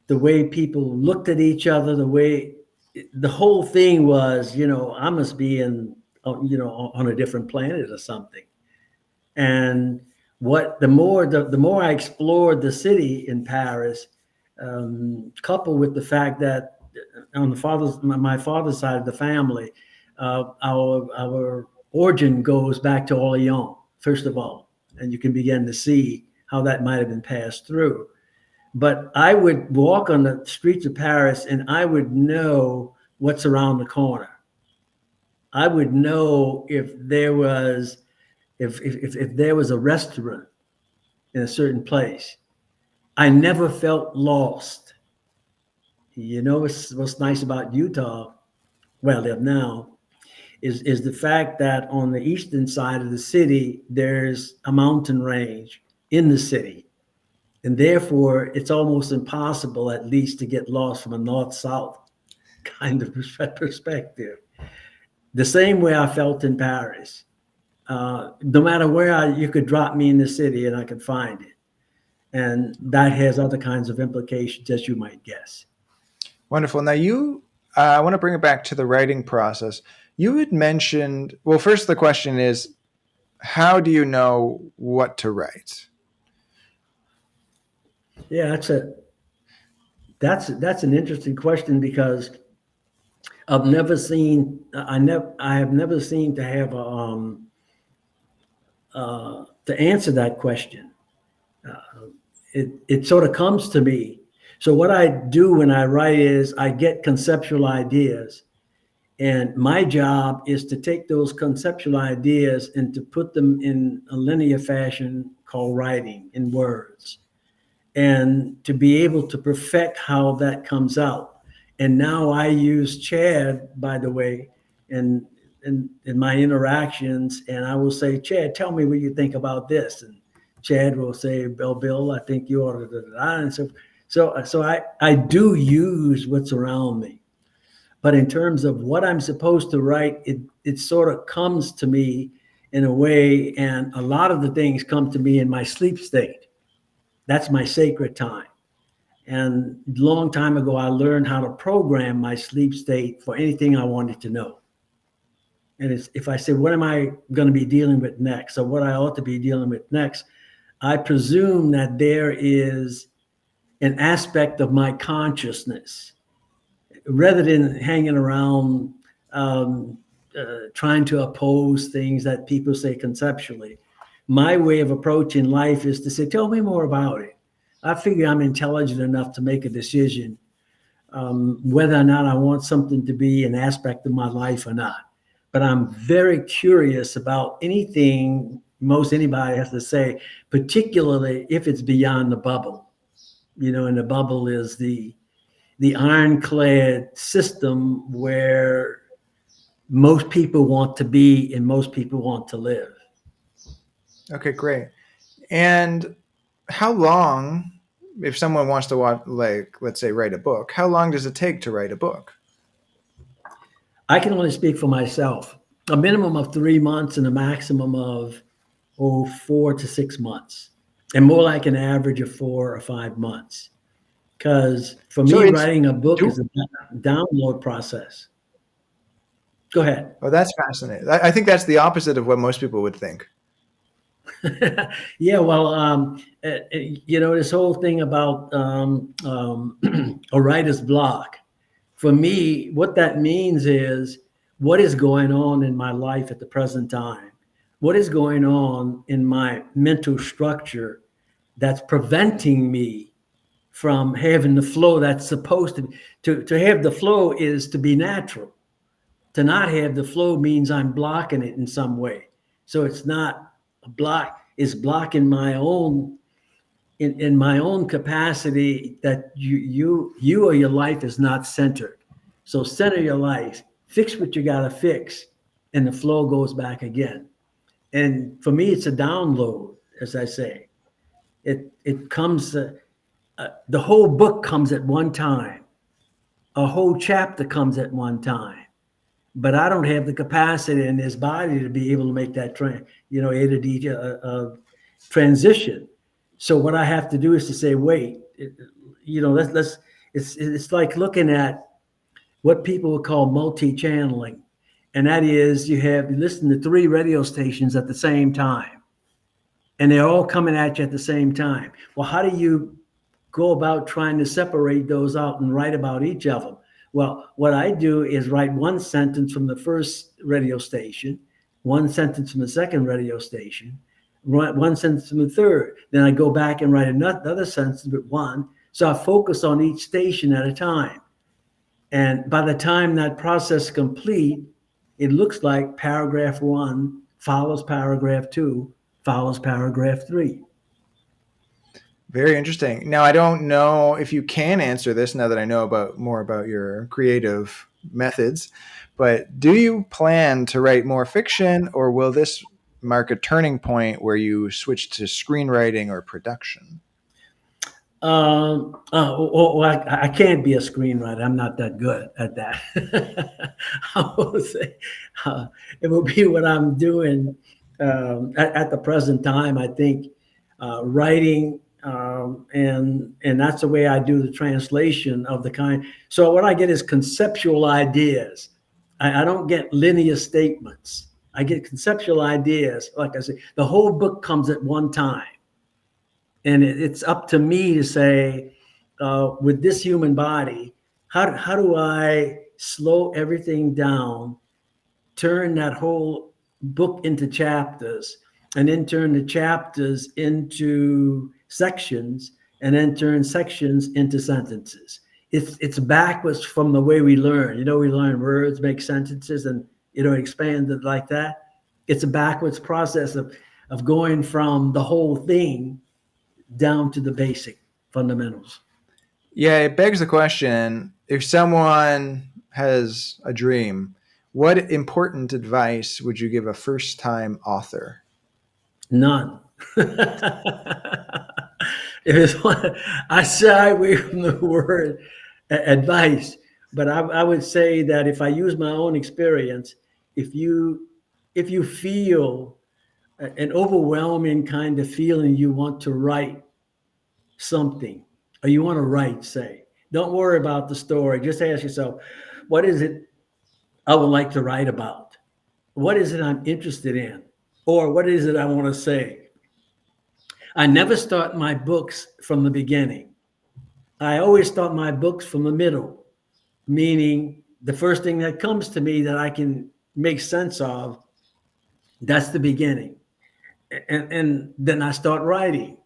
S2: the way people looked at each other, the whole thing was, I must be on a different planet or something. And the more I explored the city in Paris, coupled with the fact that on my father's side of the family, our origin goes back to Orleans, first of all, and you can begin to see how that might have been passed through. But I would walk on the streets of Paris and I would know what's around the corner. I would know if there was a restaurant in a certain place. I never felt lost. What's nice about Utah, where I live now, is the fact that on the eastern side of the city, there's a mountain range in the city. And therefore, it's almost impossible, at least, to get lost from a north-south kind of perspective. The same way I felt in Paris. No matter where you could drop me in the city and I could find it. And that has other kinds of implications, as you might guess.
S1: Wonderful. Now, I want to bring it back to the writing process. You had mentioned, well, first the question is, how do you know what to write?
S2: Yeah, that's an interesting question, because I have never seen to have to answer that question. It sort of comes to me. So what I do when I write is I get conceptual ideas, and my job is to take those conceptual ideas and to put them in a linear fashion called writing in words, and to be able to perfect how that comes out. And now I use Chad, by the way, in my interactions, and I will say, Chad, tell me what you think about this. And Chad will say, Bill, I think you ought to, da, da, da. And so I do use what's around me. But in terms of what I'm supposed to write, it sort of comes to me in a way, and a lot of the things come to me in my sleep state. That's my sacred time. And a long time ago, I learned how to program my sleep state for anything I wanted to know. And if I say, what am I going to be dealing with next, or what I ought to be dealing with next, I presume that there is an aspect of my consciousness, rather than hanging around trying to oppose things that people say conceptually. My way of approaching life is to say, tell me more about it. I figure I'm intelligent enough to make a decision whether or not I want something to be an aspect of my life or not. But I'm very curious about anything most anybody has to say, particularly if it's beyond the bubble. And the bubble is the ironclad system where most people want to be and most people want to live.
S1: Okay, great. And how long, if someone wants to watch, like, let's say, write a book, how long does it take to write a book?
S2: I can only speak for myself. A minimum of 3 months and a maximum of 4 to 6 months, and more like an average of 4 or 5 months. Because for
S1: So
S2: me,
S1: it's
S2: writing a book
S1: do.
S2: is a download process. Go ahead.
S1: Oh, that's fascinating. I think that's the opposite of what most people would think.
S2: Yeah, well, this whole thing about a writer's block. For me, what that means is what is going on in my life at the present time? What is going on in my mental structure that's preventing me from having the flow that's supposed to have the flow is to be natural. To not have the flow means I'm blocking it in some way. So it's not a block, it's blocking my own in my own capacity, that you or your life is not centered. So center your life, fix what you got to fix, and the flow goes back again. And for me, it's a download, as I say. It comes. The whole book comes at one time. A whole chapter comes at one time. But I don't have the capacity in this body to be able to make that A to D transition. So what I have to do is to say, wait, let's. It's like looking at what people would call multi-channeling, and that is you listen to 3 radio stations at the same time, and they're all coming at you at the same time. Well, how do you go about trying to separate those out and write about each of them? Well, what I do is write one sentence from the first radio station, one sentence from the second radio station, one sentence from the third. Then I go back and write another sentence with one. So I focus on each station at a time. And by the time that process is complete, it looks like paragraph 1 follows paragraph 2, follows paragraph 3.
S1: Very interesting. Now, I don't know if you can answer this now that I know more about your creative methods, but do you plan to write more fiction, or will this mark a turning point where you switch to screenwriting or production?
S2: I can't be a screenwriter. I'm not that good at that. I will say it will be what I'm doing at the present time. I think writing, and that's the way I do the translation of the kind. So what I get is conceptual ideas. I don't get linear statements. I get conceptual ideas. Like I say, the whole book comes at one time. And it's up to me to say, with this human body, how do I slow everything down, turn that whole book into chapters, and then turn the chapters into sections, and then turn sections into sentences. It's backwards from the way we learn. We learn words, make sentences, and expand it like that. It's a backwards process of going from the whole thing down to the basic fundamentals.
S1: Yeah, it begs the question, if someone has a dream, what important advice would you give a first time author?
S2: None. I shy away from the word advice, but I would say that if I use my own experience, if you feel an overwhelming kind of feeling you want to write something, or you want to write, say, don't worry about the story. Just ask yourself, what is it I would like to write about? What is it I'm interested in? Or what is it I want to say? I never start my books from the beginning. I always start my books from the middle, meaning the first thing that comes to me that I can make sense of, that's the beginning. And then I start writing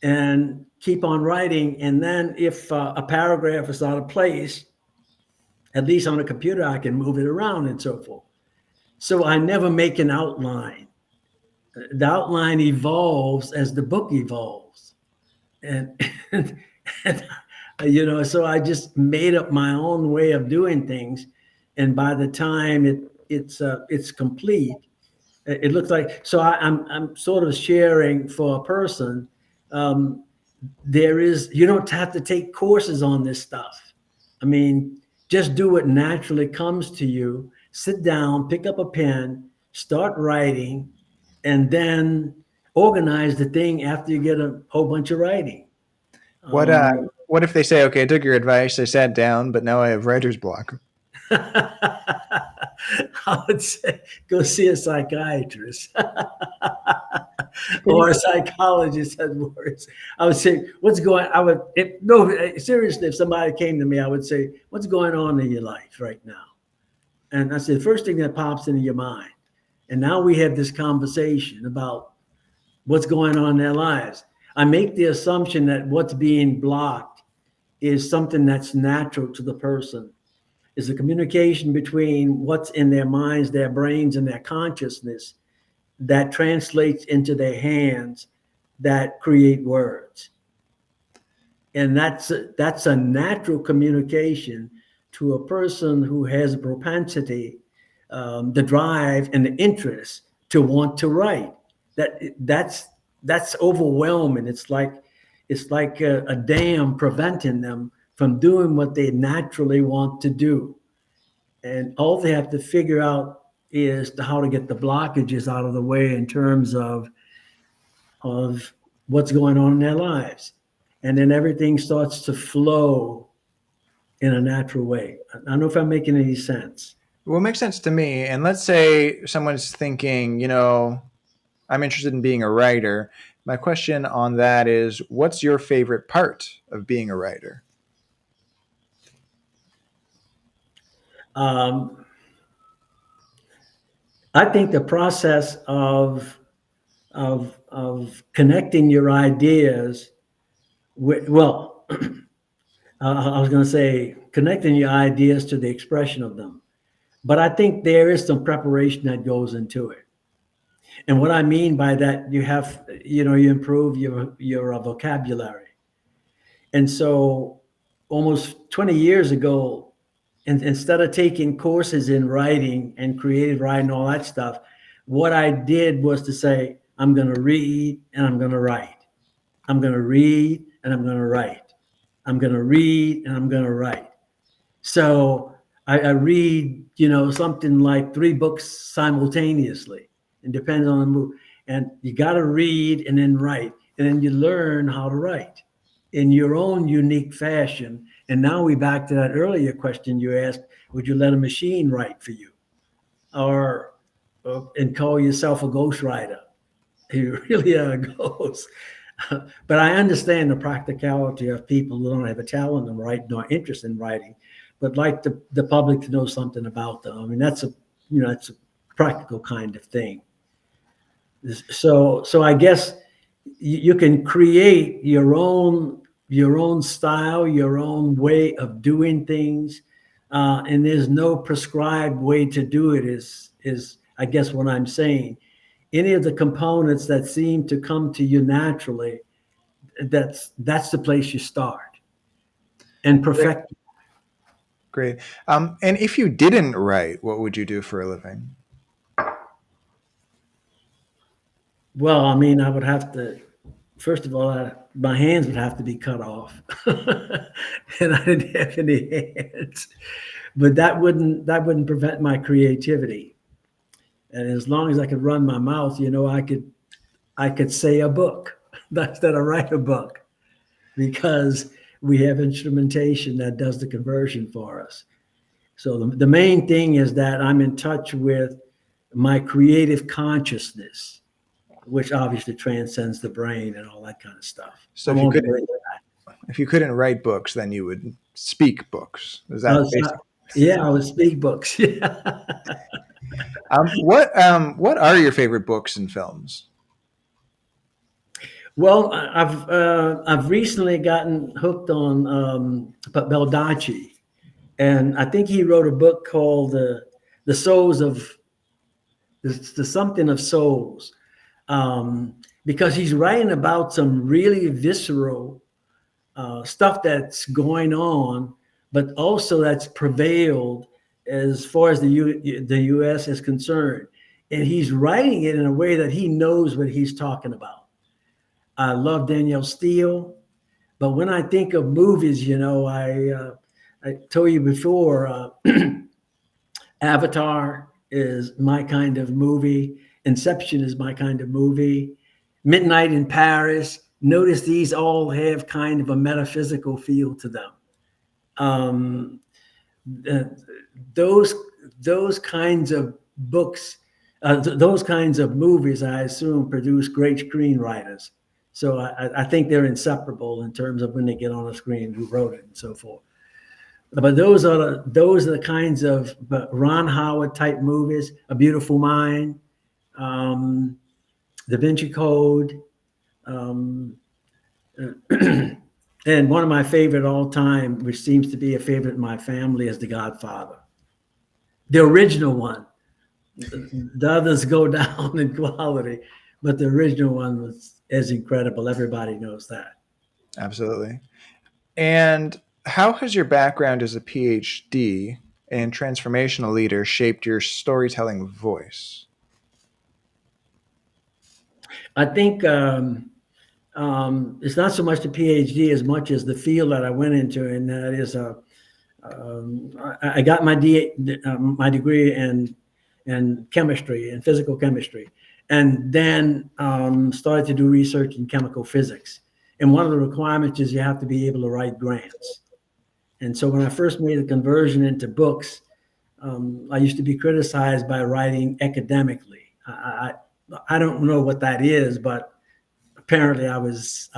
S2: and keep on writing. And then if a paragraph is out of place, at least on a computer, I can move it around and so forth. So I never make an outline. The outline evolves as the book evolves. And so I just made up my own way of doing things. And by the time it's complete, it looks like, so I'm sort of sharing for a person. You don't have to take courses on this stuff. I mean, just do what naturally comes to you. Sit down, pick up a pen, start writing, and then organize the thing after you get a whole bunch of writing.
S1: What what if they say, okay, I took your advice, I sat down, but now I have writer's block?
S2: I would say go see a psychiatrist or a psychologist has words. I would say, what's going? Seriously, if somebody came to me, I would say, what's going on in your life right now? And I said, the first thing that pops into your mind. And now we have this conversation about what's going on in their lives. I make the assumption that what's being blocked is something that's natural to the person. Is a communication between what's in their minds, their brains, and their consciousness that translates into their hands that create words. And that's a natural communication to a person who has a propensity, the drive and the interest to want to write. That's overwhelming. It's like a dam preventing them from doing what they naturally want to do. And all they have to figure out is how to get the blockages out of the way in terms of what's going on in their lives. And then everything starts to flow in a natural way. I don't know if I'm making any sense.
S1: Well, it makes sense to me. And let's say someone's thinking, I'm interested in being a writer. My question on that is, what's your favorite part of being a writer?
S2: I think the process of connecting your ideas with, well, I was going to say connecting your ideas to the expression of them, but I think there is some preparation that goes into it. And what I mean by that, you improve your vocabulary. And so almost 20 years ago, instead of taking courses in writing and creative writing, all that stuff, what I did was to say, I'm going to read and I'm going to write. I'm going to read and I'm going to write. I'm going to read and I'm going to write. So I read, something like 3 books simultaneously. It depends on the mood. And you got to read and then write. And then you learn how to write in your own unique fashion. And now we back to that earlier question you asked, would you let a machine write for you? Or and call yourself a ghostwriter. You really are a ghost. But I understand the practicality of people who don't have a talent in writing nor interest in writing, but like the public to know something about them. I mean, that's a practical kind of thing. So I guess you can create your own style, your own way of doing things, and there's no prescribed way to do it. Is I guess what I'm saying. Any of the components that seem to come to you naturally, that's the place you start and
S1: Great.
S2: perfect.
S1: Great. And if you didn't write, what would you do for a living?
S2: Well, I mean, I would have to. First of all, my hands would have to be cut off, and I didn't have any hands. But that wouldn't prevent my creativity. And as long as I could run my mouth, I could say a book instead of write a book, because we have instrumentation that does the conversion for us. So the main thing is that I'm in touch with my creative consciousness, which obviously transcends the brain and all that kind of stuff.
S1: So
S2: I
S1: if you
S2: won't
S1: couldn't
S2: go into
S1: if you couldn't write books, then you would speak books. Is
S2: that.
S1: that basic?
S2: Yeah, I would speak books. Yeah.
S1: What are your favorite books and films?
S2: Well, I've recently gotten hooked on Baldacci, and I think he wrote a book called the Souls of the something of souls, because he's writing about some really visceral stuff that's going on, but also that's prevailed as far as the U.S. is concerned, and he's writing it in a way that he knows what he's talking about. I love Danielle Steele, but when I think of movies, I told you before, Avatar is my kind of movie. Inception is my kind of movie. Midnight in Paris. Notice these all have kind of a metaphysical feel to them. Um, uh, those those kinds of books, those kinds of movies, I assume, produce great screenwriters. So I think they're inseparable in terms of when they get on a screen, who wrote it, and so forth. But those are the kinds of Ron Howard type movies. A Beautiful Mind, um, Da Vinci Code, um, and one of my favorite all time, which seems to be a favorite in my family, is The Godfather, the original one. The others go down in quality, but the original one is incredible. Everybody knows that.
S1: Absolutely. And how has your background as a PhD and transformational leader shaped your storytelling voice?
S2: I think it's not so much the PhD as much as the field that I went into, and that is I got my degree in chemistry and physical chemistry, and then started to do research in chemical physics. And one of the requirements is you have to be able to write grants. And so when I first made the conversion into books, I used to be criticized by writing academically. I don't know what that is, but apparently I was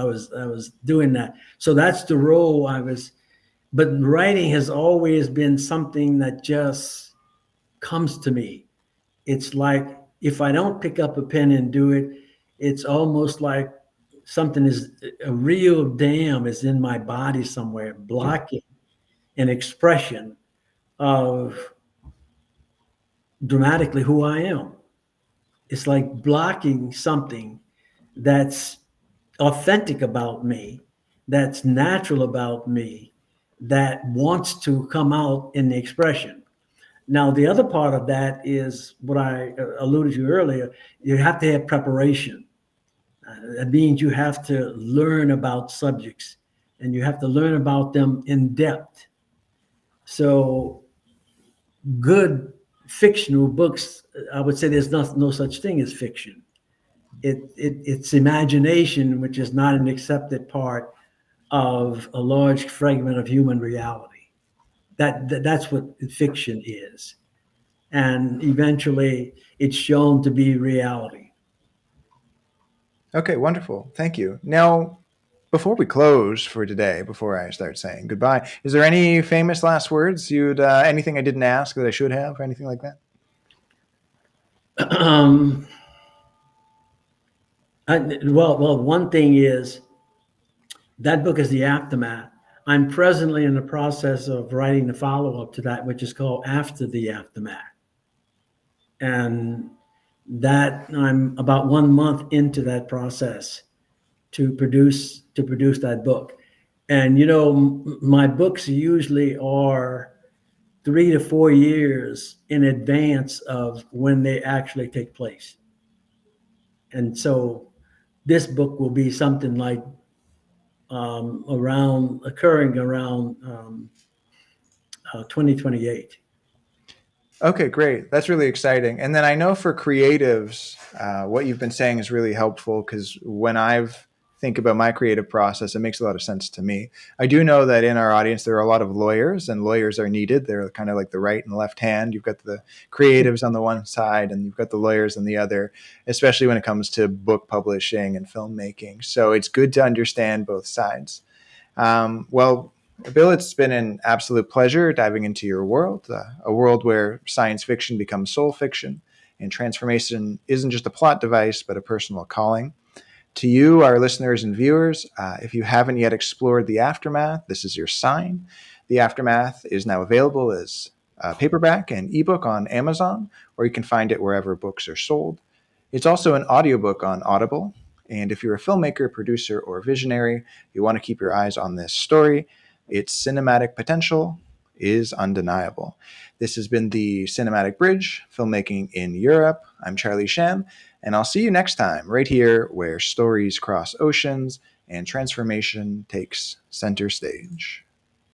S2: doing that. So that's the role I was. But writing has always been something that just comes to me. It's like if I don't pick up a pen and do it, it's almost like something is a real dam is in my body somewhere, blocking an expression of dramatically who I am. It's like blocking something that's authentic about me, that's natural about me, that wants to come out in the expression. Now, the other part of that is what I alluded to earlier. You have to have preparation. That means you have to learn about subjects, and you have to learn about them in depth. So good fictional books, I would say there's no such thing as fiction. It's imagination, which is not an accepted part of a large fragment of human reality. That's what fiction is. And eventually it's shown to be reality.
S1: Okay, wonderful. Thank you. Now, before we close for today, before I start saying goodbye, is there any famous last words anything I didn't ask that I should have, or anything like that?
S2: um, one thing is that book is the aftermath. I'm presently in the process of writing the follow-up to that, which is called After the Aftermath. And that I'm about 1 month into that process to produce that book. And my books usually are 3 to 4 years in advance of when they actually take place. And so this book will be something like occurring around 2028.
S1: Okay, great. That's really exciting. And then I know for creatives, what you've been saying is really helpful because when I've think about my creative process, it makes a lot of sense to me. I do know that in our audience, there are a lot of lawyers, and lawyers are needed. They're kind of like the right and left hand. You've got the creatives on the one side, and you've got the lawyers on the other, especially when it comes to book publishing and filmmaking. So it's good to understand both sides. Well, Bill, it's been an absolute pleasure diving into your world, a world where science fiction becomes soul fiction, and transformation isn't just a plot device, but a personal calling. To you, our listeners and viewers, if you haven't yet explored The Aftermath, this is your sign. The Aftermath is now available as paperback and ebook on Amazon, or you can find it wherever books are sold. It's also an audiobook on Audible. And if you're a filmmaker, producer, or visionary, you want to keep your eyes on this story. Its cinematic potential is undeniable. This has been the Cinematic Bridge, Filmmaking in Europe. I'm Charlie Sham, and I'll see you next time, right here where stories cross oceans and transformation takes center stage.